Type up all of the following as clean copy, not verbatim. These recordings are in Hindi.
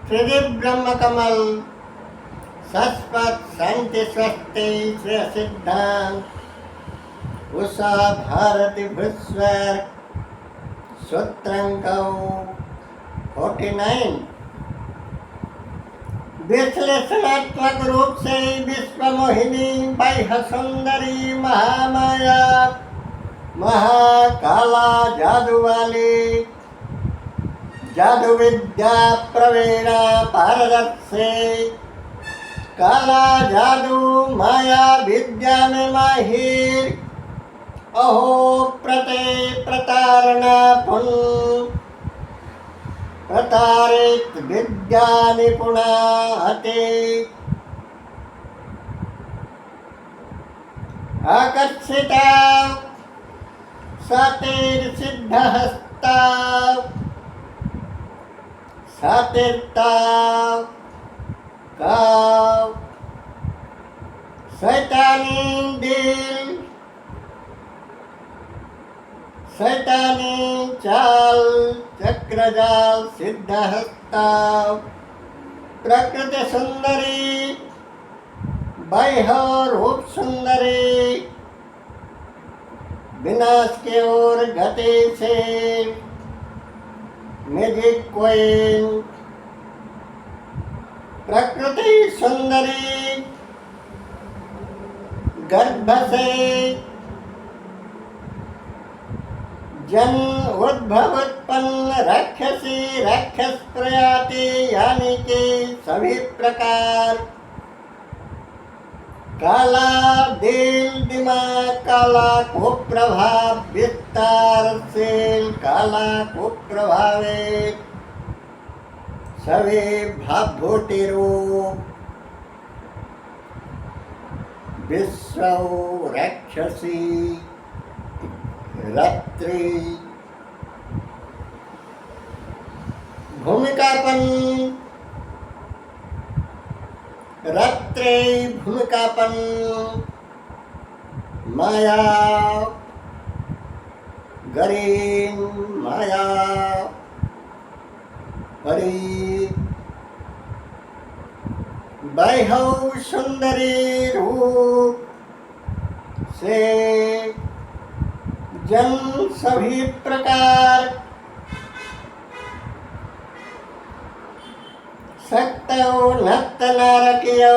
श्री ब्रह्म कमल शाश्वत शांति स्वस्ति श्रेय सिद्धांत उषा भारती भूस्वर सूत्रंक 49 विश्लेषणात्मक रूप से विश्व मोहिनी बाह्य सुंदरी महामाया महाकाला जादू वाली जादू विद्या प्रवीणा पारदर्शी काला जादू माया विद्या में माहिर अहो प्रतारणा पुन प्रतारित विद्या निपुणा हते आकर्षिता सातिर सिद्धहस्ता सातिरता काव शैतानी दिल शैतानी चाल चक्रजाल सिद्धहस्ता प्रकृति सुंदरी बाह्य रूप सुंदरी विनाश की ओर गति से मैजिक क्वीन प्रकृति सुंदरी गर्भ से जन उद्भव उत्पन्न राक्षसी राक्षस प्रयाति यानी कि सभी प्रकार काला दिल दिमाग काला कुप्रभाव विस्तारशील काला कुप्रभावित सभी भावभूति रूप विश्व राक्षसी रात्रि भूमिकापन रात्रि भूमिकापन माया गरीन माया हरि बाह्य सुंदरी रूप से जन सभी प्रकार सक्तो नक्त नारकियो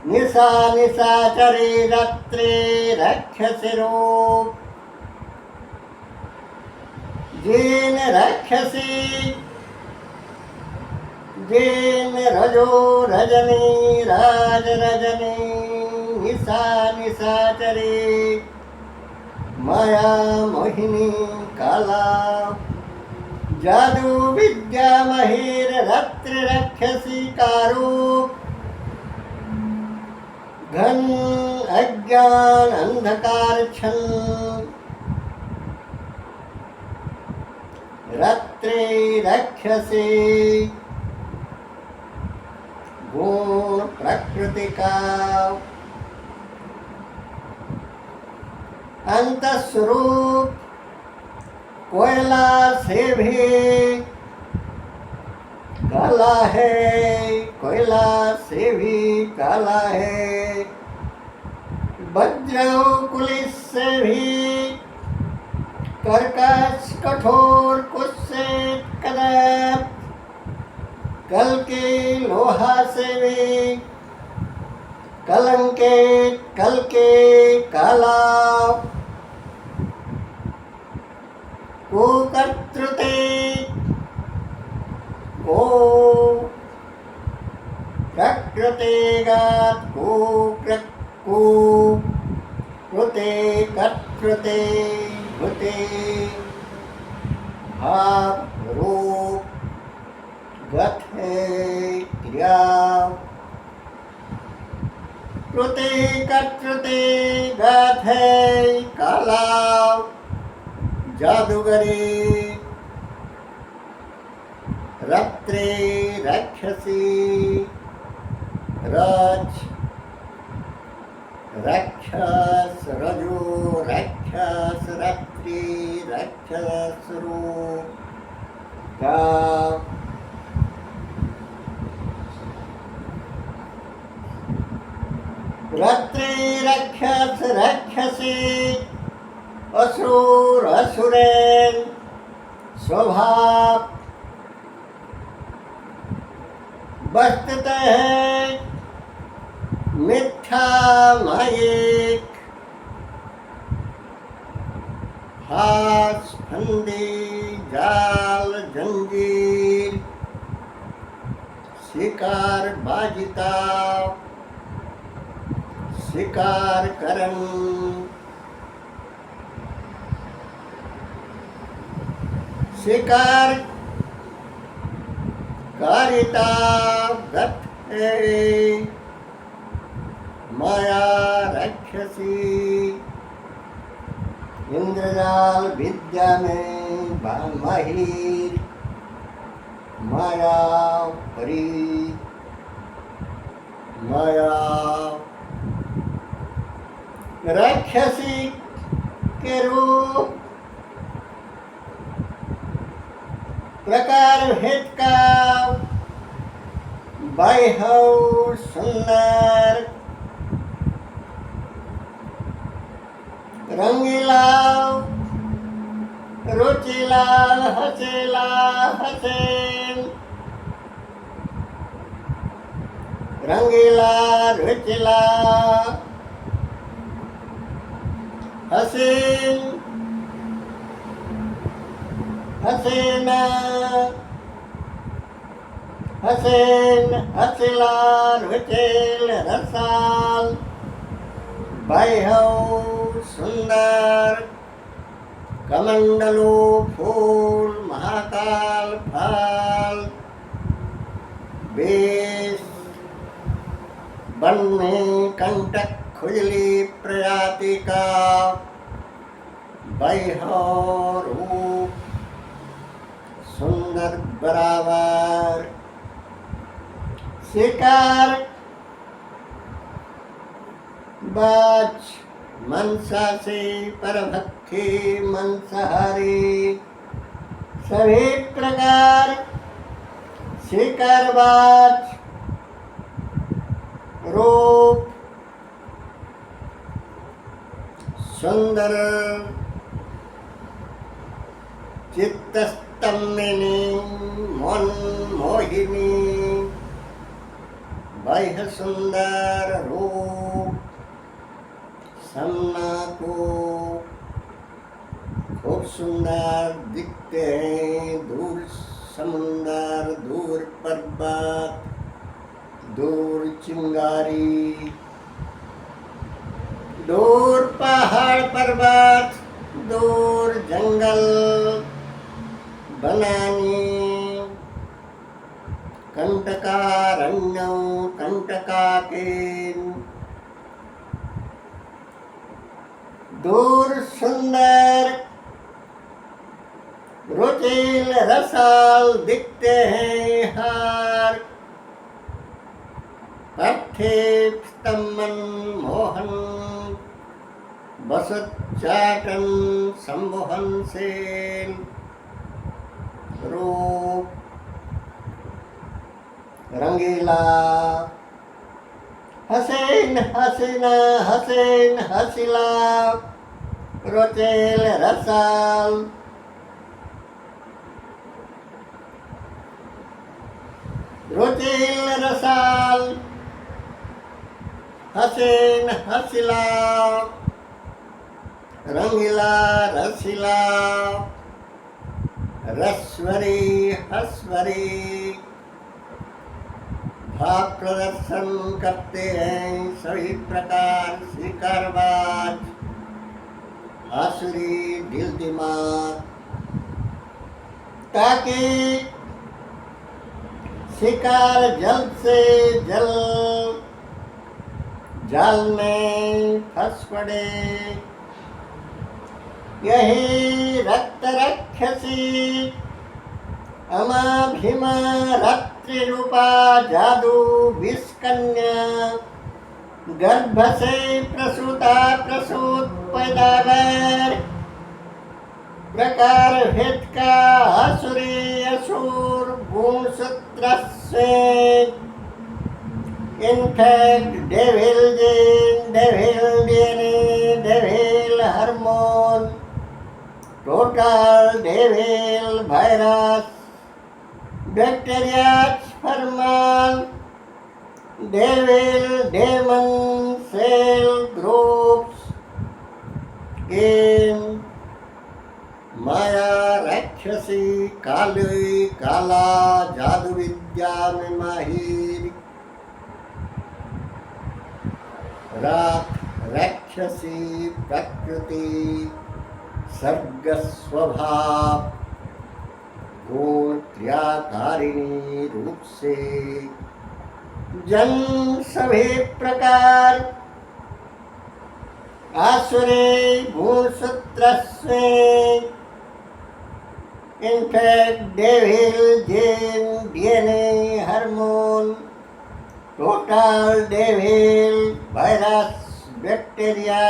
निशा निशाचरी रात्रि राक्षसी रूप जिन राक्षसी जिन रजो रजनी राज रजनी निशा निशाचरी माया मोहिनी काला जादू विद्या महिर रात्रि राक्षसी कारूप घन अज्ञान अंधकार छन रात्रि राक्षसी गुण प्रकृति का अंतस्वरूप कोयला से भी काला है कोयला से भी काला है वज्र कुलिस से भी कर्कश कठोर कुत्सित कदम कल के लोहा से भी कलंकित कल के काला कुकर्तृते को प्रकृतेगात् कृते कर्तृते भूते भाव रूप गत है क्रिया कृते कर्तृते गत है काला जादूगरी रात्रि राक्षसी रज राक्षस रजो राक्षस रात्रि राक्षस रूप का रत्रे रक्षस रक्षसी असुर असुरेन स्वभाव बसते हैं मिथ्या मायिक हास फंदी जाल जंजीर शिकार बाजिता शिकार करन शिकार कारिता गत है माया राक्षसी इंद्रजाल विद्या में माहिर माया परी माया राक्षसी के रूप प्रकार भेद का वैभव सुंदर रंगीला रुचिला हसेला हसेन रंगीला रुचिला हसीन हसीना हसीन हसीला रुचिल रसाल वैभव सुंदर कमंडलू फूल महाकाल फल बेस बनने कंटक खुजली प्रजाति का वैभव रूप सुंदर बराबर शिकार बाज मनसा से परभक्ति मंसाहारी सभी प्रकार शिकारबाज रूप सुंदर चित्तस्तम्भिनी मन मोहिनी बाह्य सुंदर रूप सामना को खूब सुंदर दिखते हैं दूर समुंदर दूर पर्वत दूर चिंगारी दूर पहाड़ पर्वत दूर जंगल बनानी कंटकारण्य कंटकाकेन दूर सुंदर रुचिल रसाल दिखते हैं हार पार्थिव स्तंभन मोहन बसत चाटन संमोहन से रूप रंगीला हसीन हसीना हसीन हसीला रोचेल रसाल रोचेल रसाल हसीन हसीला रंगीला रसीला रस्वरी हस्वरी भाव प्रदर्शन करते हैं सभी प्रकार शिकारबाज आसुरी दिल दिमाग ताकि शिकार जल्द से जल्द जाल में फंस पड़े। यही रक्त राक्षसी अमा भीमा रात्रि रूपा जादू विष्कन्या गर्भ से प्रसूता प्रसूत पैदावार प्रकार भेद का असुरी असुर गुण सूत्र से In fact, devil gene, devil DNA, devil hormone, total devil virus, bacteria, spermal, devil, demon, cell groups in माया राक्षसी काली काला जादू विद्या में माहिर रात राक्षसी प्रकृति सर्ग स्वभाव गुण क्रियाकारिणी रूप से जन्म सभी प्रकार आसुरी गुणसूत्र से in fact devil gene DNA hormone total devil virus bacteria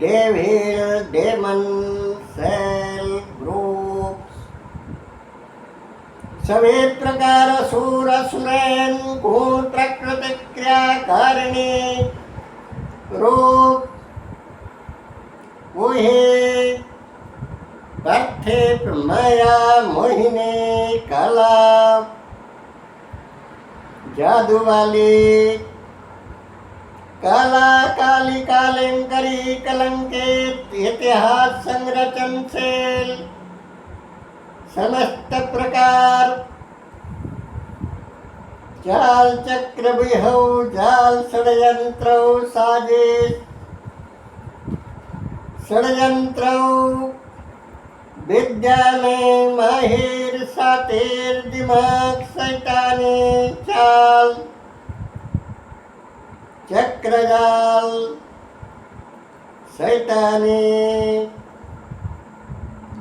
devil demon cell groups सभी प्रकार असुर असुरैन गुण प्रकृति क्रिया कारिणी रूप वही पार्थिव माया मोहिनी काला जादू वाली काला काली कालंकरी कलंकित इतिहास संरचन से समस्त प्रकार जाल चक्र विहौ जाल षड्यंत्र साजिश षड्यंत्र विद्या में माहिर सातिर दिमाग शैतानी चाल चक्रजाल शैतानी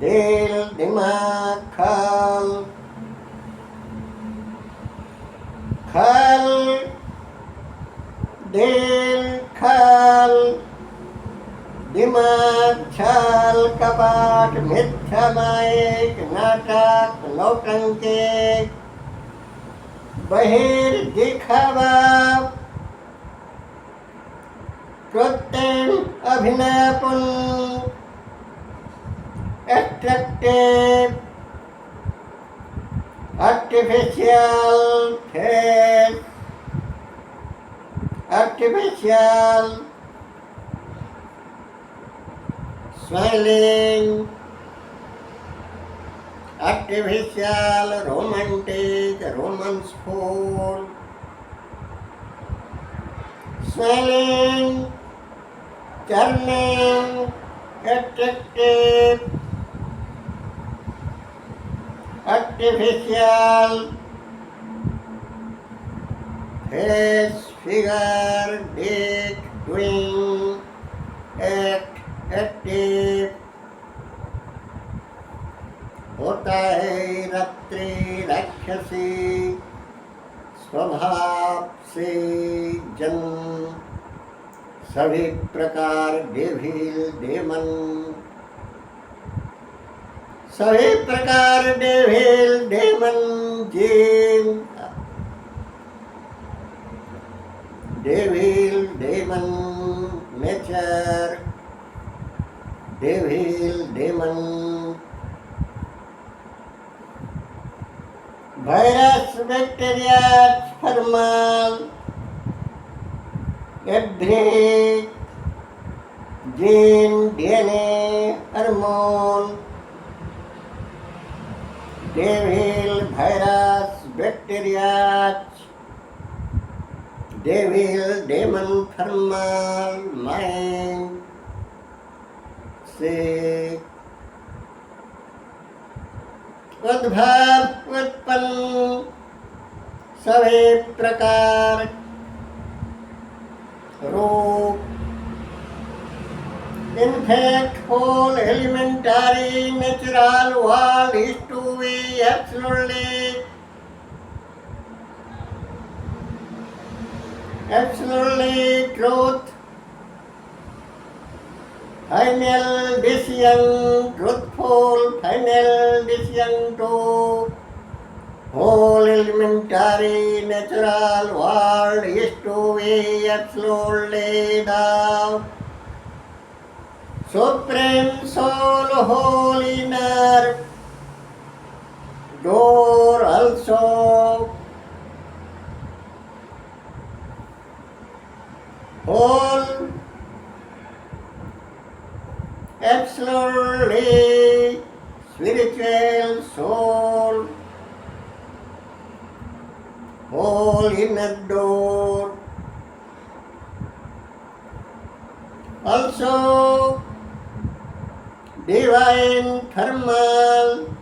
दिल दिमाग खाल खाल दिल खाल दिमाग छाल कपाट मिथ्या मायिक नाटक नौटंकी बहिर दिखावा कृत्रिम अभिनयपन attractive artificial face artificial smiling, artificial, romantic, romanceful, smiling, charming, attractive, artificial, face, figure, dick, doing, act, active होता है रात्रि राक्षसी स्वभाव से जन्म सभी प्रकार डेविल डेमन सभी प्रकार devil demon gene devil demon nature devil demon virus bacteria formal every gene DNA hormone devil virus bacteria devil demon formal mind से उद्भव उत्पन्न सभी प्रकार रूप in fact whole elementary natural world is to be absolutely truth final decision, truthful final decision to whole elementary natural world is to be absolutely the supreme soul, whole inner door also, whole absolutely spiritual soul, whole inner door also, divine thermal,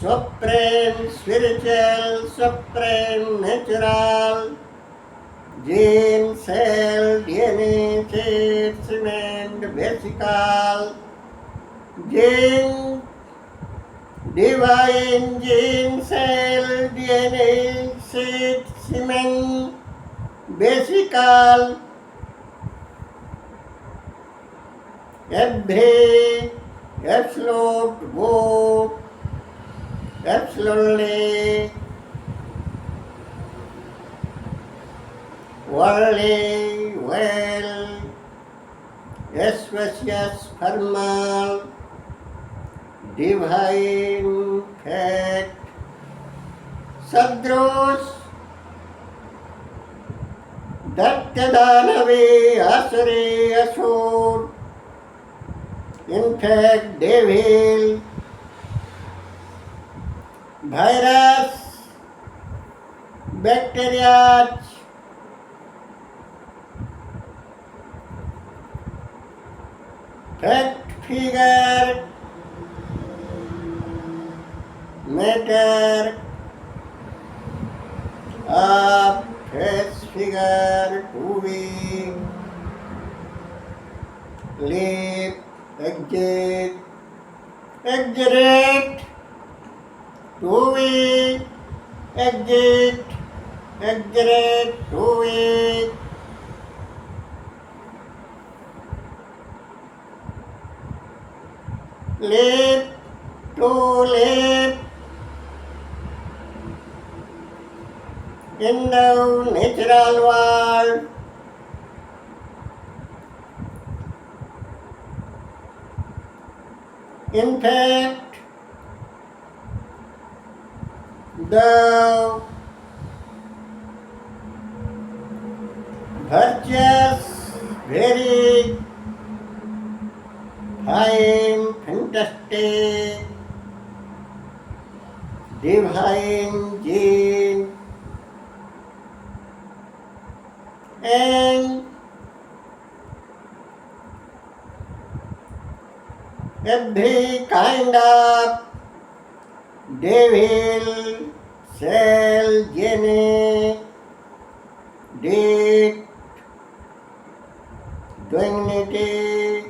supreme spiritual, supreme natural, gene, cell, DNA, seed, cement, vesicle, gene, divine gene, cell, DNA, seed, cement, vesicle, every absolute good, absolutely worldly, well, spacious, formal, divine, fact, Sadros, Dattadanavi, Asuri, Asur, in fact, devil, virus, bacteria, fact, figure, matter, of face, figure, to be, lip, exit, exaggerate, to be, exit, exaggerate, to be, lip, to lip, in the natural world, in fact, the virtuous, very fine, fantastic, divine gene, and every kind of devil, cell, genie, deed, dignity,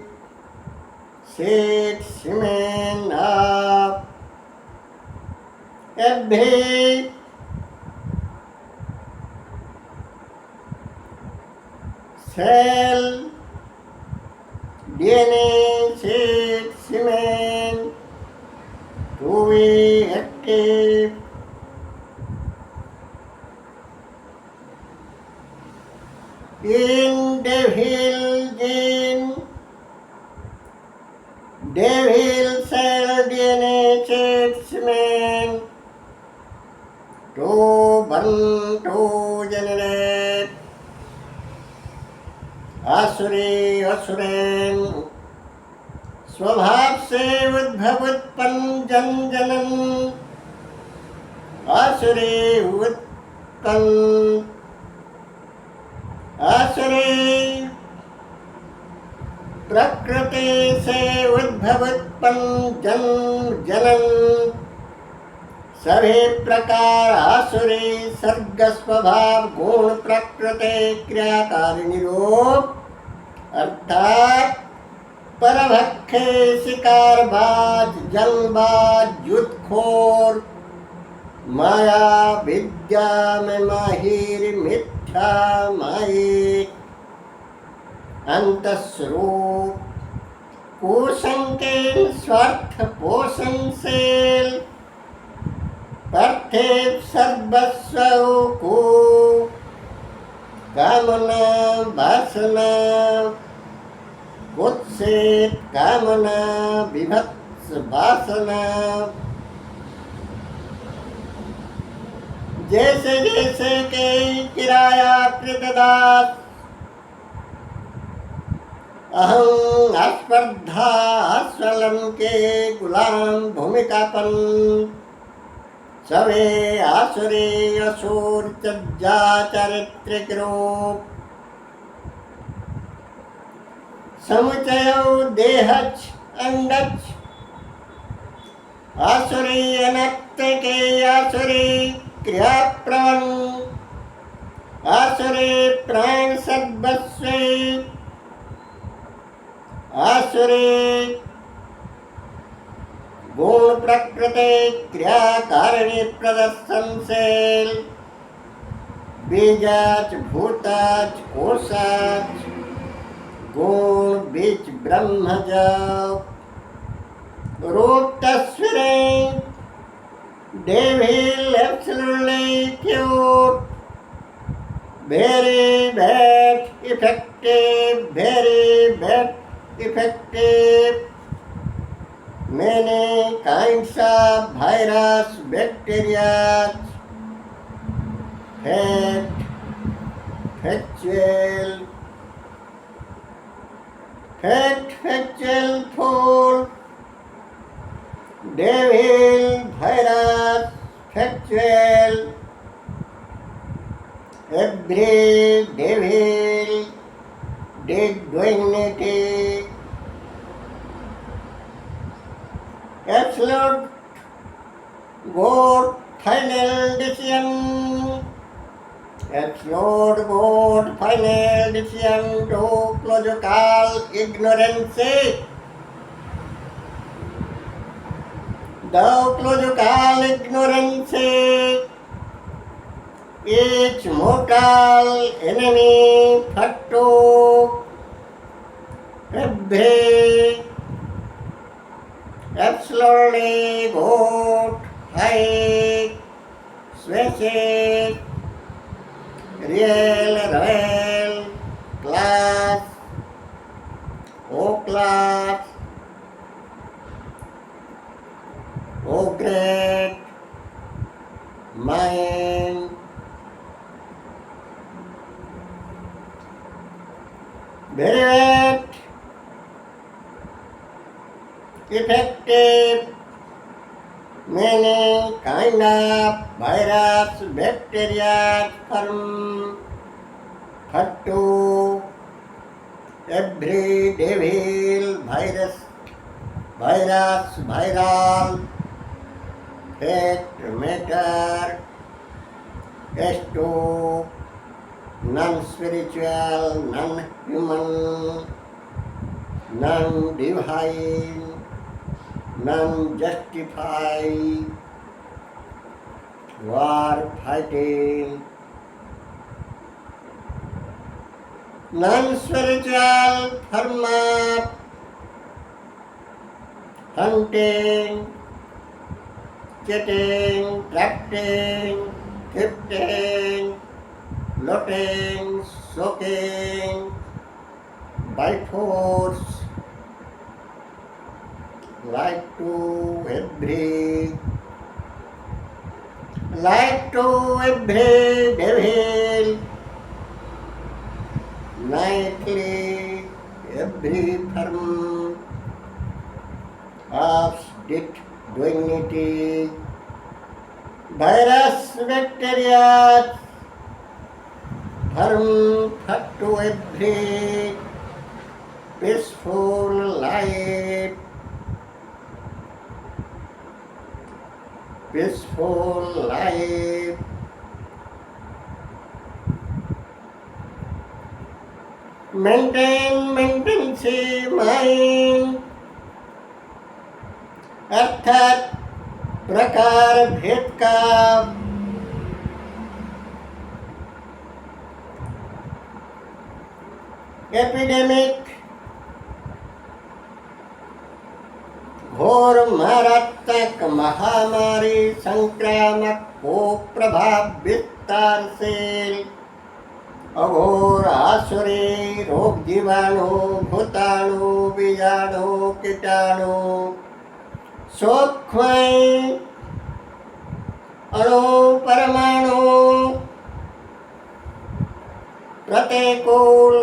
seed, semen of every cell, DNA, seed, semen, to be active, in devil gene, devil cell, DNA, seed, semen, to burn, to generate, आसुरी असुरेन स्वभाव से उद्भव उत्पन्न जन जनन आसुरी उत्पन्न आसुरी प्रकृति से उद्भव उत्पन्न जन जनन सभी प्रकार आसुरी सर्ग स्वभाव गुण प्रकृति क्रियाकारिणी रूप अर्थात परभक्षे शिकारबाज जलबाज युद्धखोर माया विद्या में माहिर मिथ्या माई अंतस्वरूप कुसंकीर्ण स्वार्थ पोषणशील पार्थिव सर्वस्व को कामना वासना कुत्सित कामना विभत्स वासना जैसे जैसे के किराया कृतदास अहं अस्पर्धा अस्वलन के गुलाम भूमिकापन सवे आसुरे असुर चज्जा चारित्रिक रूप समुचयो देहच अंडच आसुरी अनक्त के आसुरी क्रिया प्रवन आसुरी प्राण सद्वस्वे आसुरी गुण प्रकृति क्रिया कारणी प्रदर्शनशील बीजाच भूताच कोशाच गुण बीज ब्रह्म रूप तस्वीरें devil absolutely pure very bad effective many kinds of virus bacteria factual full devil virus factual every devil dignity absolute God final decision absolute God final decision to logical ignorance thou logical ignorance each mortal enemy fatto every absolutely good high specific real class O class O great mind very effective many kind of virus bacteria from to every devil viral fact matter S2 non-spiritual non-human non-divine non-justified war fighting non-spiritual format hunting cheating drafting gifting looting soaking by force like to every devil nightly every form of dignity virus bacteria form to every peaceful life maintain से माइंड अर्थात प्रकार भेद का एपिडेमिक हो घोर मारात्मक महामारी संक्रामक को प्रभाव विस्तार से अघोर आसुरी रोग जीवाणु भूताणु बीजाणु कीटाणु सूक्ष्म अणु परमाणु प्रतिकूल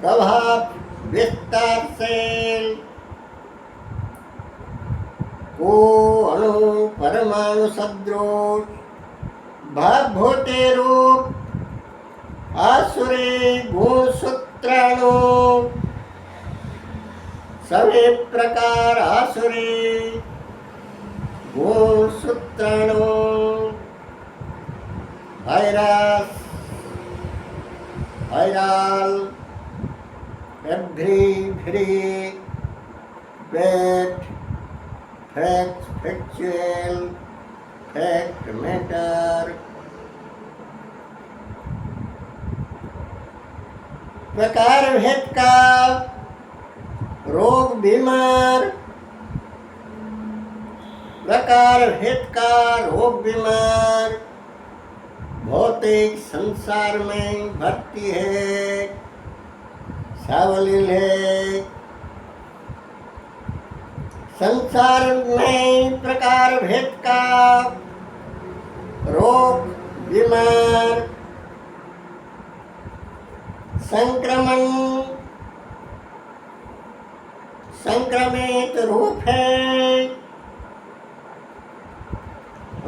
प्रभाव विस्तार से को अणु परमाणु सदृश भावभूते रूप आसुरी गुण सूत्राणु सभी प्रकार आसुरी गुण सूत्राणु वायरस वायरल एवरी वेट फैक्ट फैक्चुअल फैक्ट मैटर प्रकार भेद का रोग बीमार प्रकार भेद का रोग बीमार भौतिक संसार में भर्ती है सावलील है। संसार में प्रकार भेद का रोग बीमार संक्रमण संक्रमित रूप है।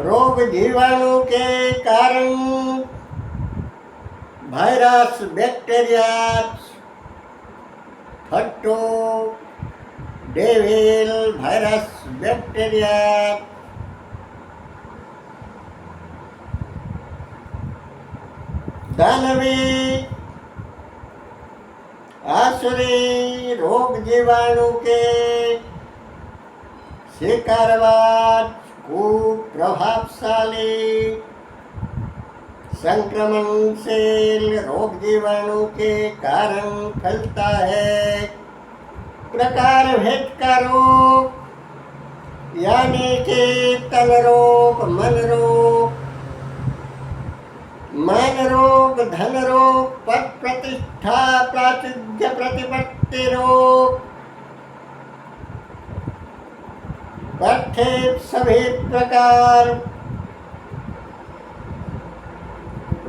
रोग जीवाणु के कारण वायरस बैक्टीरिया फट्टो डेविल वायरस बैक्टीरिया दानवी आसुरी रोग जीवाणु के शिकारवाद कुप्रभावशाली संक्रमणशील रोग जीवाणु के कारण फैलता है। प्रकार भेद का रोग यानी कि तन रोग मन रोग धन रोग पद प्रतिष्ठा प्राचुर्य प्रतिपत्ति रोग पट्टे सभी प्रकार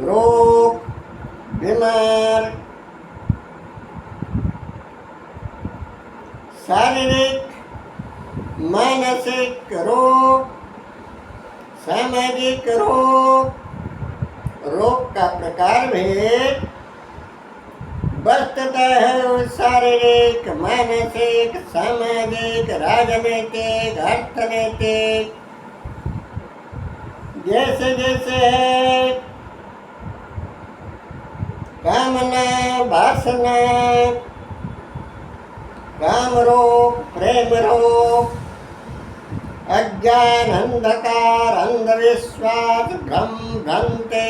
रोग बीमार शारीरिक मानसिक रोग सामाजिक रोग का प्रकार भेद बस्तता है शारीरिक मानसिक सामाजिक राजनीतिक अर्थनैतिक जैसे जैसे है कामना वासना काम रोग प्रेम रोग अज्ञान अंधकार अंधविश्वास भ्रम भ्रांति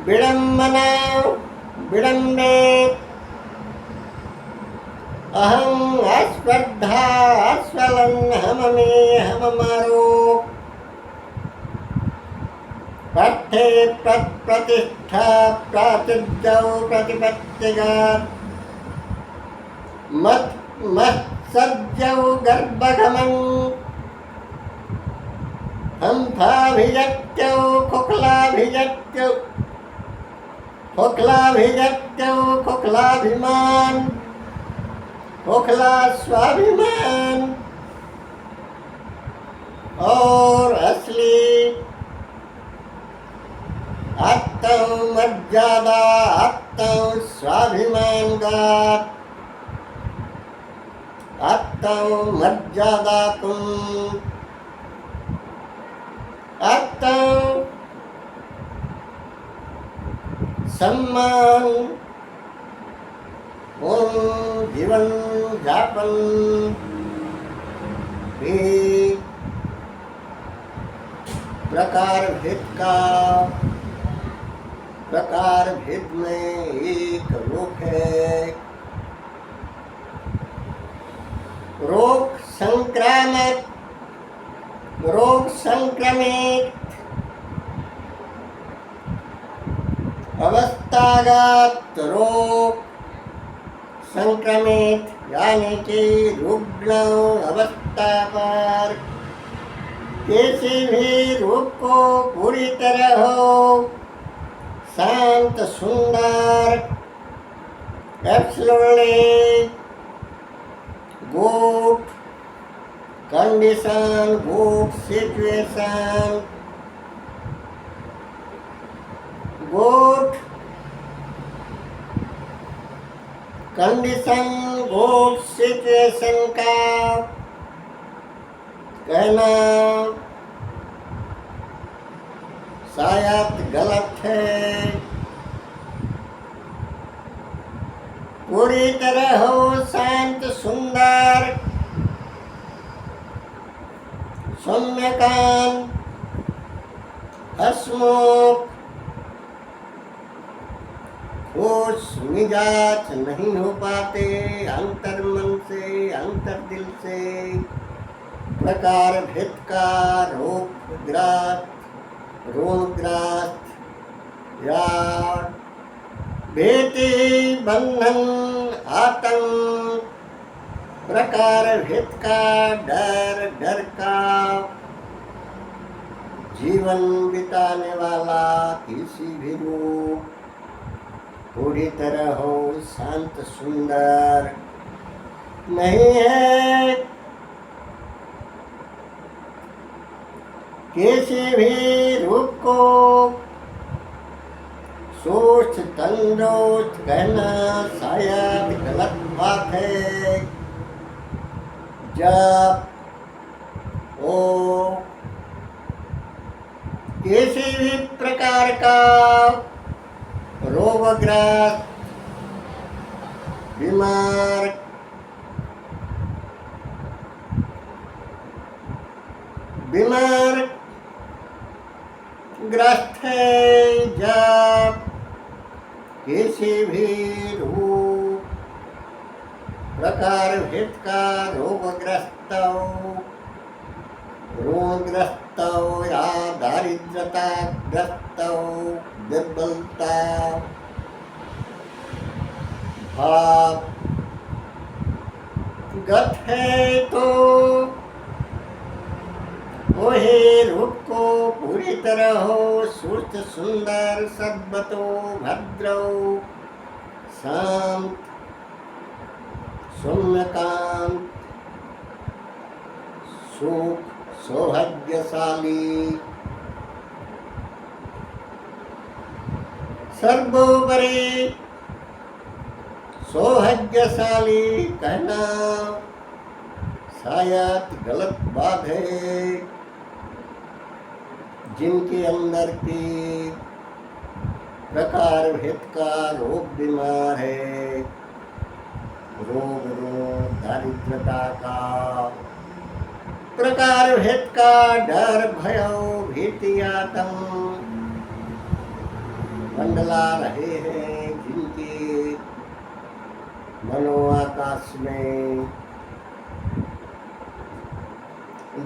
विडम्बना विडम्बित अहं अस्पर्धा अस्वलन हम में हम मारो पट्टे प्रतिष्ठा प्राचुर्य प्रतिपत्तिगत मत मत्सर्जौ गर्भगमन हंसाभिजत्यौ खोखलाभिजत्यौ खोखलाभिमान खोखला स्वाभिमान और असली आत्ममर्यादा आत्म स्वाभिमान गात आत्ममर्यादा तुम आत्म सम्मान जीवन यापन भी प्रकार भेद में एक रूप है। रोग संक्रमित अवस्थागत रोग संक्रमित यानी कि रुग्ण अवस्था पर किसी भी रोग को पूरी तरह हो शांत सुंदर absolutely good condition good situation good condition good situation का कहना शायद गलत है। पूरी तरह हो शांत सुंदर सौम्यकान हसमुख खुश मिजाज नहीं हो पाते अंतर मन से अंतर दिल से प्रकार भेद का रोगग्रस्त या भीति बंधन आतंक प्रकार भेद का डर का जीवन बिताने वाला किसी भी रूप पूरी तरह हो शांत सुंदर नहीं है। किसी भी रूप को सोच तंदुरुस्त कहना शायद गलत बात है। जब वो किसी भी प्रकार का रोगग्रस्त बीमार ग्रस्त है जब किसी भी प्रकार भेद का रोगग्रस्त या दारिद्रता ग्रस्त दुर्बलता भाव गत है तो वही रूप को पूरी तरह हो सुस्त सुंदर सद्वतो भद्रो शांत सौम्यकांत सुख सौभाग्यशाली सर्वोपरि सौभाग्यशाली कहना शायद गलत बात है। जिनके अंदर की प्रकार भेद का रोग बीमार है रोग दारिद्रता का प्रकार भेद का डर भय भीति आतंक मंडला रहे हैं जिनके मनोआकाश में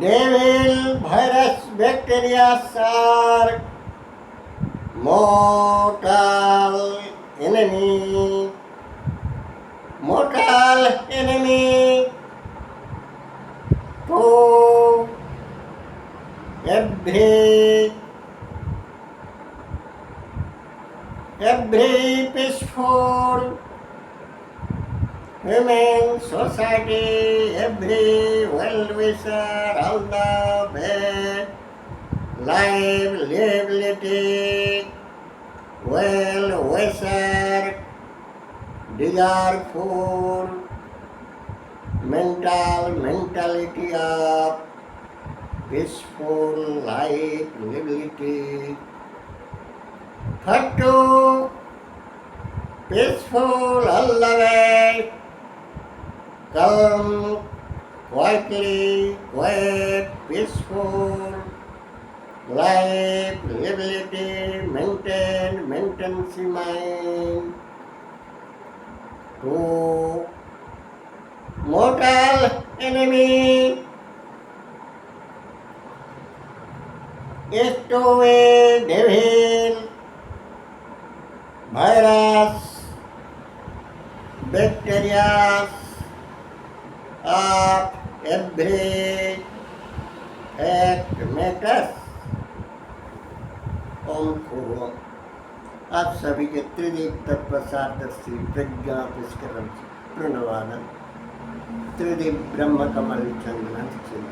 devil virus bacteria shark mortal enemy to every peaceful human society, every well-wisher, all the best livability, well-wisher, desireful, mentality of peaceful life, livability, to peaceful all the way, calm, quietly, quiet, peaceful life, livability, maintenance mind, to mortal enemy, stowaway, devil, virus, bacteria of every fact matters. ओम खूब आप सभी के त्रिदेव तत्प्रसादर्शी प्रज्ञा पुष्करम प्रणवादन त्रिदेव ब्रह्म कमल चंदन चिन्ह